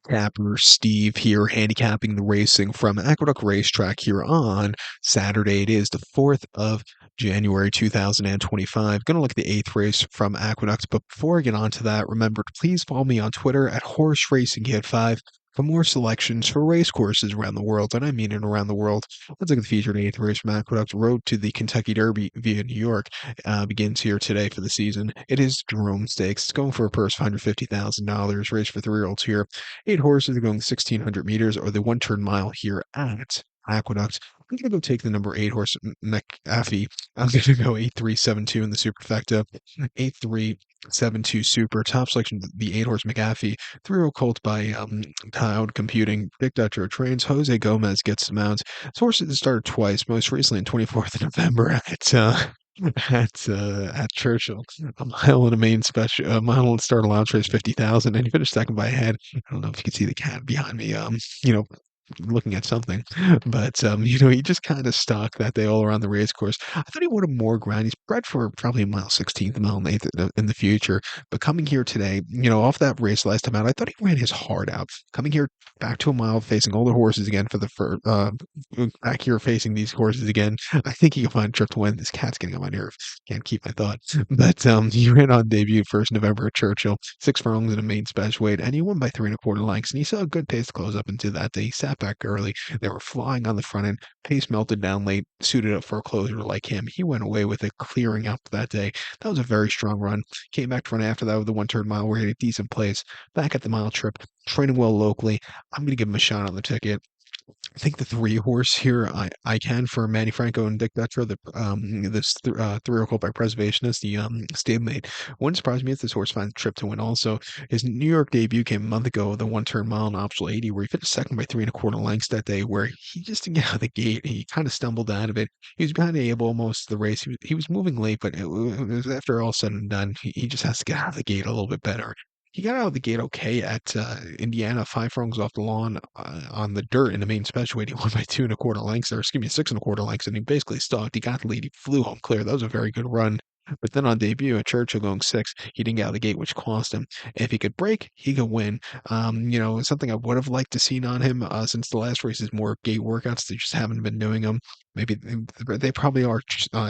Capper Steve here, handicapping the racing from Aqueduct Racetrack here on Saturday. It is the 4th of January 2025. Going to look at the 8th race from Aqueduct, but before I get on to that, remember to please follow me on Twitter at Horse Racing Kid 5 for more selections for race courses around the world, and I mean it around the world. Let's look at the featured 8th race from Aqueduct. Road to the Kentucky Derby via New York begins here today for the season. It is Jerome Stakes. It's going for a purse of $150,000. Race for 3-year-olds here. 8 horses are going 1,600 meters or the one-turn mile here at Aqueduct. I'm going to go take the number 8 horse McAfee. I'm going to go 8372 in the superfecta. 8372 super. Top selection, the 8 horse McAfee. 3-year-old colt by Tide Computing. Big Dutcher trains. Jose Gomez gets the mounts. This horse has started twice, most recently on 24th of November at Churchill. A mile in a main special, a mile in start allowance race 50,000, and he finished second by a head. I don't know if you can see the cat behind me. You know, looking at something. But he just kind of stuck that day all around the race course. I thought he wanted more ground. He's bred for probably a mile 16th, a mile 8th in the future. But coming here today, off that race last time out, I thought he ran his heart out. Coming here back to a mile, facing all the horses again for the first, back here facing these horses again. I think he can find a trip to win. This cat's getting on my nerve. Can't keep my thought. But he ran on debut 1st November at Churchill, 6 furlongs in a main special weight, and he won by 3 1/4 lengths. And he saw a good pace to close up into that day. He sat back early. They were flying on the front end. Pace melted down late, suited up for a closer like him. He went away with it, clearing up that day. That was a very strong run. Came back to run after that with the one-turn mile where he had a decent place. Back at the mile trip, training well locally. I'm going to give him a shot on the ticket. I think the 3 horse here, I can for Manny Franco and Dick Dutcher, this 3-year-old colt by Preservationist, the stablemate. Wouldn't surprise me if this horse finds a trip to win. Also, his New York debut came a month ago, the one-turn mile in optional 80, where he finished second by 3 1/4 lengths that day, where he just didn't get out of the gate. He kind of stumbled out of it. He was behind Abel most of the race. He was moving late, but it was after all said and done, he just has to get out of the gate a little bit better. He got out of the gate okay at Indiana, 5 furlongs off the lawn on the dirt in the main special weight. He won by 2 1/4 lengths, or excuse me, 6 1/4 lengths, and he basically stalked. He got the lead. He flew home clear. That was a very good run. But then on debut at Churchill going 6, he didn't get out of the gate, which cost him. If he could break, he could win. Something I would have liked to seen on him since the last race is more gate workouts. They just haven't been doing them. Maybe they probably are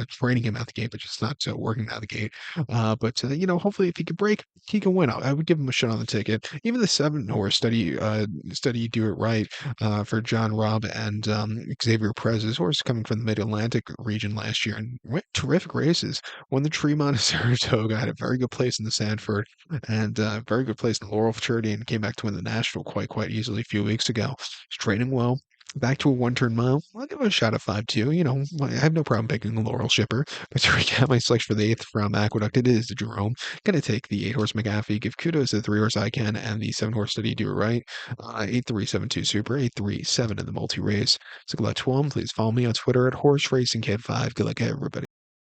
training him out the gate, but just not working out the gate. Hopefully if he could break, he can win. I would give him a shot on the ticket. Even the 7 horse study do it right for John Robb and Xavier Perez. His horse coming from the Mid Atlantic region last year and went terrific races. Won the Tremont of Saratoga, had a very good place in the Sanford, and very good place in the Laurel Futurity, and came back to win the National quite easily a few weeks ago. He's training well. Back to a one-turn mile. I'll give it a shot at 5-2. I have no problem picking a Laurel Shipper. But to recap my selection for the 8th from Aqueduct, it is the Jerome. Gonna take the 8 horse McAfee. Give kudos to the 3 horse I Can and the 7 horse Study Do It Right. 8372 Super, 837 in the multi-race. So good luck to 'em. Please follow me on Twitter at Horse Racing Kid 5. Good luck, everybody.